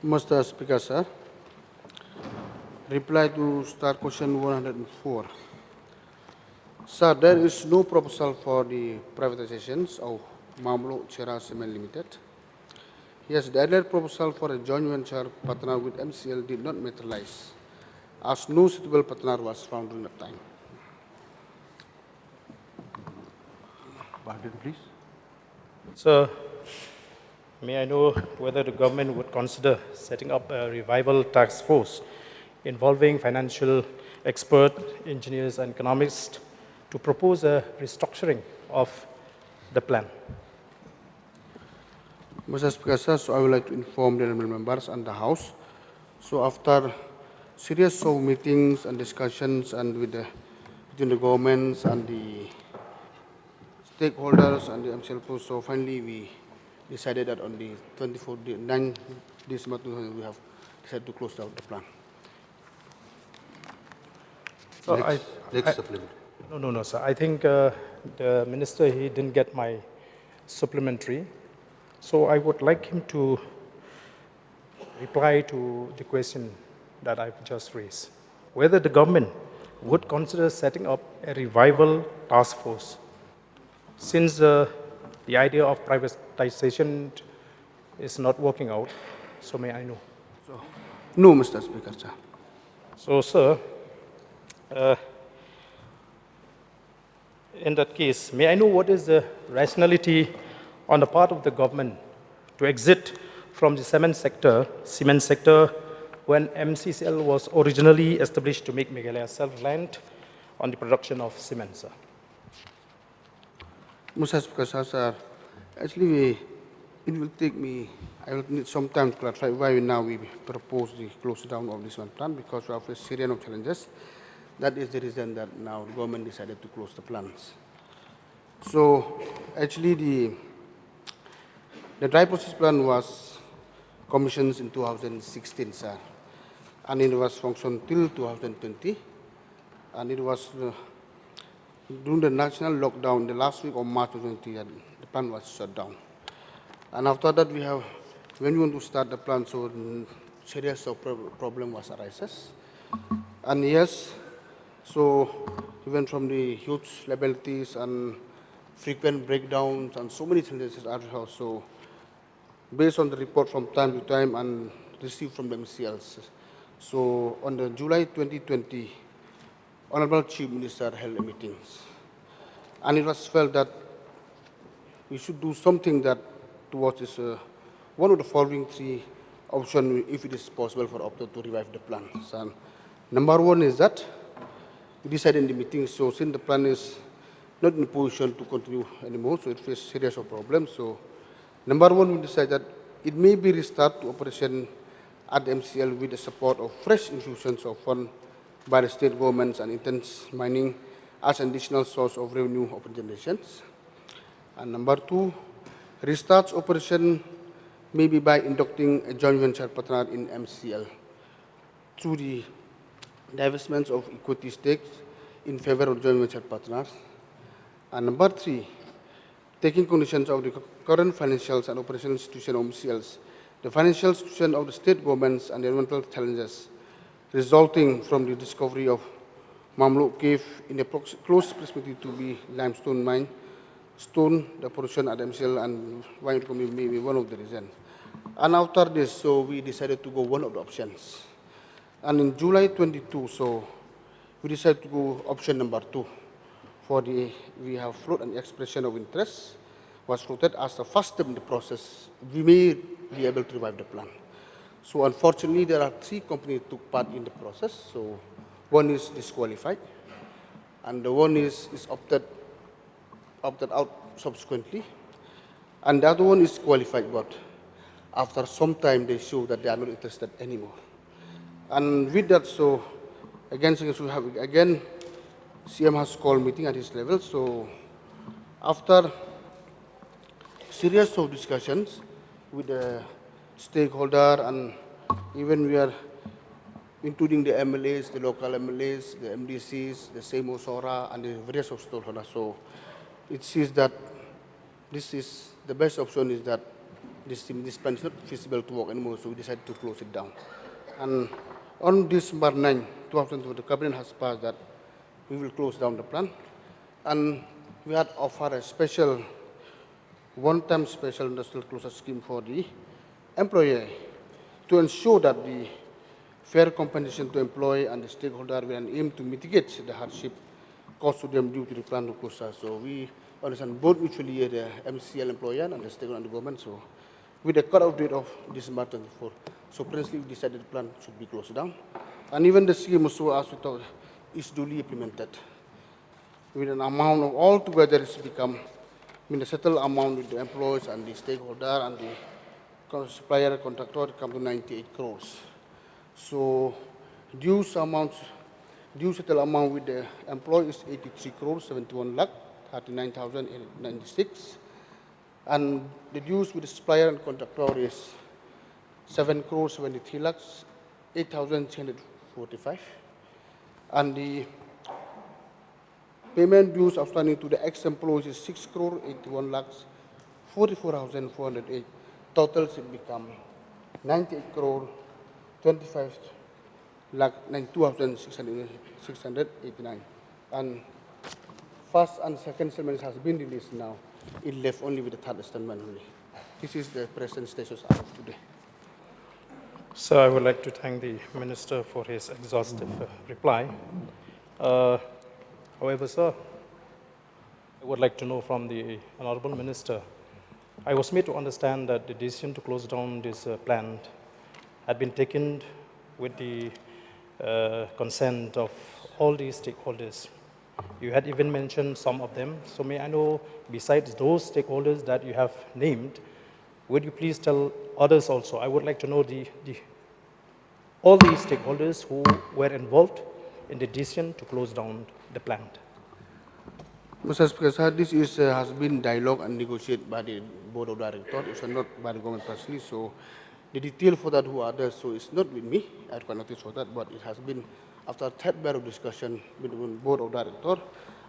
Mr. Speaker, sir. Reply to start question 104. Sir, there is no proposal for the privatizations of Mawmluh Cherra Cement Limited. Yes, the earlier proposal for a joint venture partner with MCL did not materialize, as no suitable partner was found during that time. Pardon, please. So, may I know whether the government would consider setting up a revival task force involving financial experts, engineers, and economists to propose a restructuring of the plan? Mr. Speaker, sir, so I would like to inform the honorable members and the House. So after series of meetings and discussions and between the governments and the stakeholders and the MCL post, so finally we decided that on the 9 December 2000 we have decided to close down the plan. So Next supplement. No, sir. I think the minister, he didn't get my supplementary. So I would like him to reply to the question that I've just raised, whether the government would consider setting up a revival task force, since the idea of privatization is not working out. So may I know? So, no, Mr. Speaker, sir. So, sir, in that case, may I know what is the rationality on the part of the government to exit from the cement sector, when MCCL was originally established to make Meghalaya self-reliant on the production of cement, sir? Mr. Speaker, sir, actually, it will take me, I will need some time to clarify why now we propose the close down of this one plan, because we have a series of challenges. That is the reason that now the government decided to close the plants. So, actually, the dry process plan was commissioned in 2016, sir, and it was functioned till 2020, and it was during the national lockdown, the last week of March 2020, the plant was shut down. And after that, when we want to start the plant, so serious problem was arises. And yes, so even from the huge liabilities and frequent breakdowns and so many challenges are also based on the report from time to time and received from the MCLs. So on the July 2020, Honorable Chief Minister held a meeting, and it was felt that we should do something that towards this, one of the following three options, if it is possible for Opto to revive the plan. So, number one is that we decided in the meeting, so since the plan is not in a position to continue anymore, so it faces series of problems. So, number one, we decided that it may be restart to operation at the MCL with the support of fresh infusions of funds by the state governments and intense mining as an additional source of revenue of generations. And number two, restarts operation maybe by inducting a joint venture partner in MCL through the divestments of equity stakes in favor of joint venture partners. And number three, taking conditions of the current financials and operational institution of MCLs, the financial situation of the state governments and the environmental challenges resulting from the discovery of Mawmluh cave in a close proximity to the limestone mine, the production at MCL and wine economy may be one of the reasons. And after this, so we decided to go one of the options. And in July 22, so we decided to go option number 2 for we have float an expression of interest was floated as the first step in the process. We may be able to revive the plan. So unfortunately, there are 3 companies took part in the process. So one is disqualified, and the one is opted out subsequently, and the other one is qualified, but after some time they show that they are not interested anymore. And with that, so again, CM has called meeting at his level. So after series of discussions with the stakeholder, and even we are including the MLAs, the local MLAs, the MDCs, the SEMO, SORA, and the various of stakeholders. So it seems that this is the best option is that this plan is not feasible to work anymore, so we decided to close it down. And on December 9, 2020, the cabinet has passed that we will close down the plant, and we had offered a special, one-time special industrial closure scheme for the employer to ensure that the fair compensation to employee and the stakeholder with an aim to mitigate the hardship caused to them due to the plant closure. So we understand both mutually the MCL employer and the stakeholder and the government. So with the cut-off date of December 24, so presently we decided the plant should be closed down. And even the scheme also, as we talked, is duly implemented with an amount of altogether it's become, the settled amount with the employees and the stakeholder and the supplier contractor come to 98 crores. So due settled amount with the employee is 83 crores, 71 lakh, 39,096. And the dues with the supplier and contractor is 7 crores, 73 lakhs, 8,345. And the payment dues outstanding to the ex-employees is 6 crore, 81 lakhs, 44,408. Total should become 98 crore, 25 lakh, 92,689. And first and second settlement has been released now. It left only with the third installment only. This is the present status as of today. So I would like to thank the Minister for his exhaustive reply. However, sir, I would like to know from the Honorable Minister, I was made to understand that the decision to close down this plant had been taken with the consent of all the stakeholders. You had even mentioned some of them. So may I know, besides those stakeholders that you have named, would you please tell others also? I would like to know all the stakeholders who were involved in the decision to close down the plant. Mr. Speaker, sir, this has been dialogue and negotiated by the Board of Directors. It's not by the government personally. So the detail for that who are there, so it's not with me. I cannot notice for that, but it has been after a third round of discussion with the Board of Directors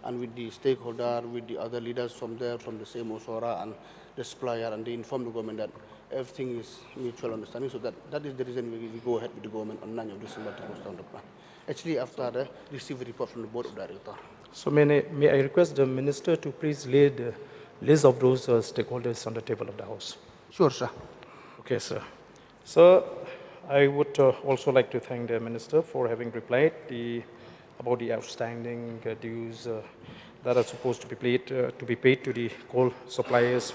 and with the stakeholder, with the other leaders from there, from the same Osora and the supplier, and they informed the government that everything is mutual understanding. So that is the reason we go ahead with the government on 9th of December to close down the plant. Actually, after the received report from the Board of Directors. So may I request the Minister to please lay the list of those stakeholders on the table of the House? Sure, sir. Okay, sir. So I would also like to thank the Minister for having replied about the outstanding dues that are supposed to be paid to the coal suppliers,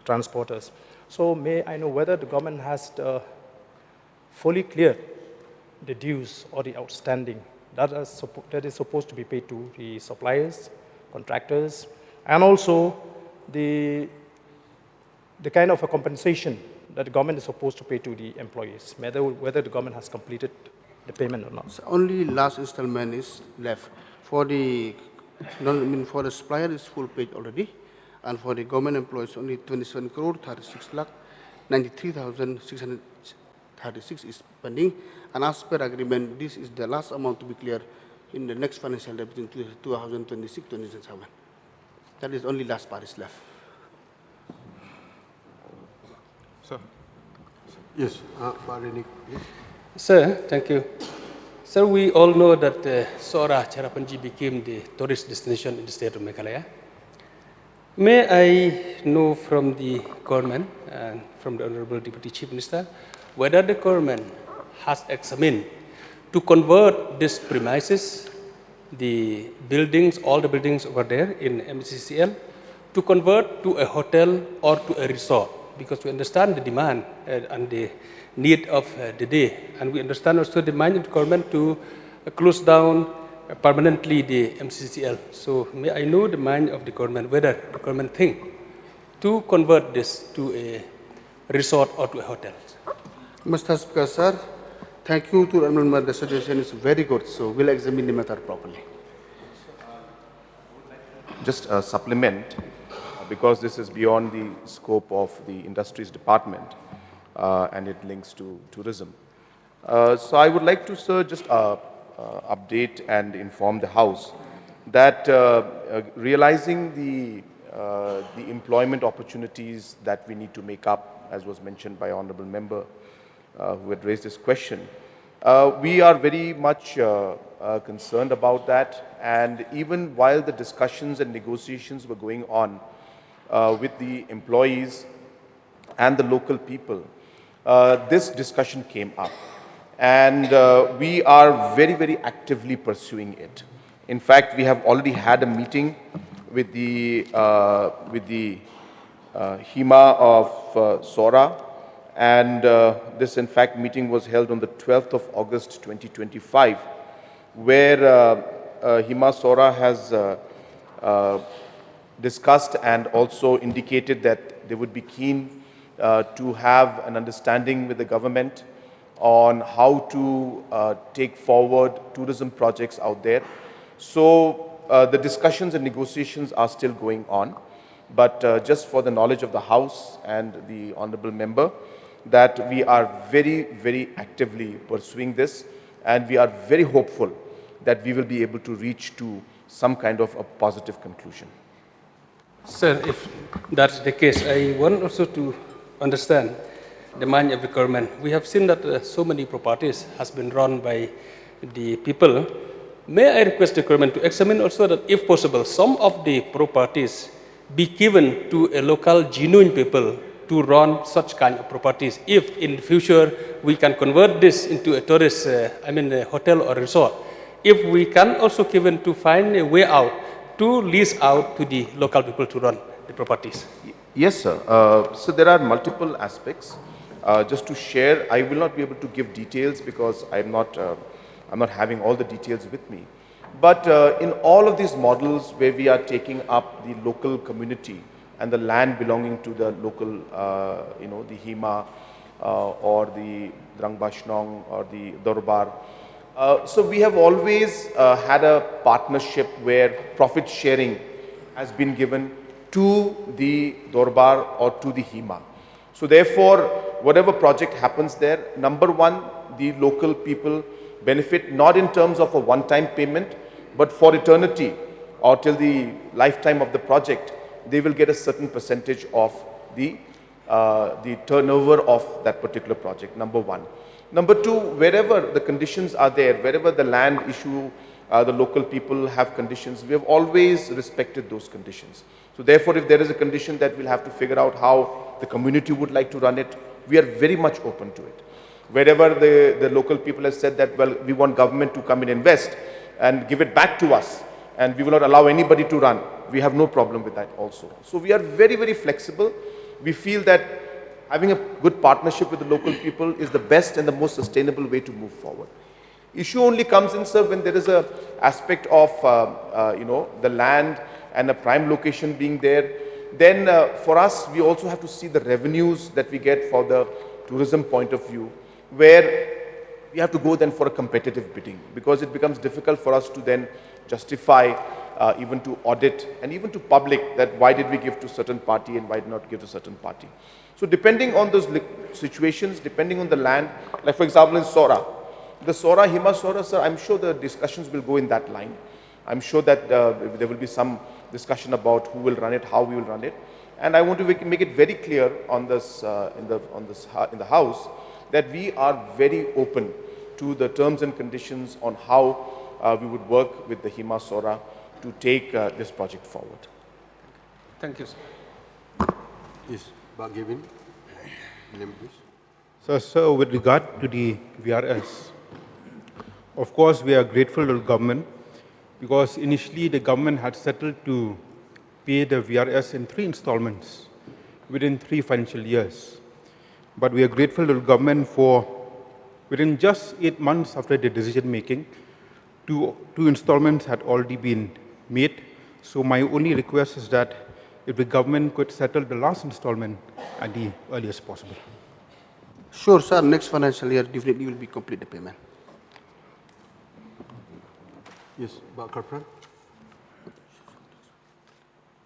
transporters. So may I know whether the government has fully cleared the dues or the outstanding that is supposed to be paid to the suppliers, contractors, and also the kind of a compensation that the government is supposed to pay to the employees, whether the government has completed the payment or not. So only last installment is left. For the for the supplier is full paid already, and for the government employees only 27 crore 36 lakh 93,636 is pending. And as per agreement, this is the last amount to be cleared in the next financial year between 2026-2027. That is only last part is left. Sir. Yes, Marinik, please. Sir, thank you. Sir, we all know that Sora Cherra became the tourist destination in the state of Meghalaya. May I know from the government and from the Honorable Deputy Chief Minister whether the government has examined to convert these premises, the buildings, all the buildings over there in MCCL, to convert to a hotel or to a resort, because we understand the demand and the need of the day, and we understand also the mind of the government to close down permanently the MCCL. So may I know the mind of the government, whether the government think to convert this to a resort or to a hotel? Mr. Speaker, sir, thank you to the amendment. The suggestion is very good, so we'll examine the matter properly. Just a supplement, because this is beyond the scope of the industries department and it links to tourism. So I would like to, sir, just update and inform the House that realizing the the employment opportunities that we need to make up, as was mentioned by Honorable Member who had raised this question. We are very much concerned about that, and even while the discussions and negotiations were going on with the employees and the local people, this discussion came up, and we are very, very actively pursuing it. In fact, we have already had a meeting with the HEMA of Sora, and this in fact meeting was held on the 12th of August 2025, where HEMA Sora has discussed and also indicated that they would be keen to have an understanding with the government on how to take forward tourism projects out there. So the discussions and negotiations are still going on, but just for the knowledge of the House and the Honorable Member, that we are very, very actively pursuing this, and we are very hopeful that we will be able to reach to some kind of a positive conclusion. Sir, if that's the case, I want also to understand the mind of the government. We have seen that so many properties has been run by the people. May I request the government to examine also that, if possible, some of the properties be given to a local genuine people to run such kind of properties, if in the future we can convert this into a tourist, a hotel or resort, if we can also given to find a way out to lease out to the local people to run the properties. Yes, sir. So there are multiple aspects. Just to share, I will not be able to give details because I'm not having all the details with me. But in all of these models where we are taking up the local community and the land belonging to the local, the HEMA or the Drang Bashnong or the Dorbar. So we have always had a partnership where profit sharing has been given to the Dorbar or to the HEMA. So therefore, whatever project happens there, number one, the local people benefit not in terms of a one-time payment, but for eternity or till the lifetime of the project, they will get a certain percentage of the turnover of that particular project, number one. Number two, wherever the conditions are there, wherever the land issue, the local people have conditions, we have always respected those conditions. So therefore, if there is a condition that we'll have to figure out how the community would like to run it, we are very much open to it. Wherever the local people have said that, well, we want government to come and invest and give it back to us, and we will not allow anybody to run, we have no problem with that also. So we are very, very flexible. We feel that having a good partnership with the local people is the best and the most sustainable way to move forward. Issue only comes in, sir, when there is a aspect of, the land and a prime location being there. Then for us, we also have to see the revenues that we get for the tourism point of view, where we have to go then for a competitive bidding, because it becomes difficult for us to then justify even to audit and even to public that why did we give to certain party and why did not give to certain party. So depending on those situations, depending on the land, like for example in Sora, the Sora, HEMA Sora, sir, I'm sure the discussions will go in that line. I'm sure that there will be some discussion about who will run it, how we will run it. And I want to make it very clear on this, in the House, that we are very open to the terms and conditions on how we would work with the HEMA Sora to take this project forward. Thank you, sir. Yes, Pak Gavin. Name, please. So, sir, with regard to the VRS, of course, we are grateful to the government because initially the government had settled to pay the VRS in 3 installments within 3 financial years. But we are grateful to the government for, within just 8 months after the decision making, two installments had already been made. So my only request is that if the government could settle the last installment at the earliest possible. Sure, sir. Next financial year definitely will be complete the payment. Yes, Pak Karpran.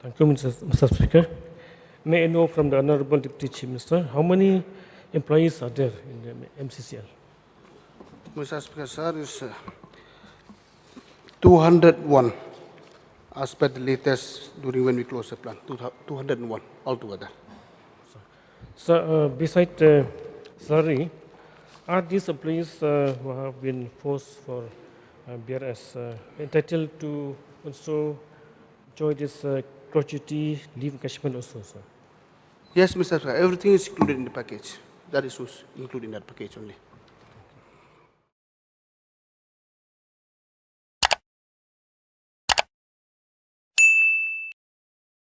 Thank you, Mr. Speaker. May I know from the Honorable Deputy Chief Minister, how many employees are there in the MCCL? Mr. Speaker, sir, is 201 as per the latest during when we closed the plant, 201 altogether. So, besides salary, are these employees who have been forced for BRS entitled to also enjoy this gratuity leave encashment also, sir? Yes, Mr. Sir, everything is included in the package. That is what's included in that package only.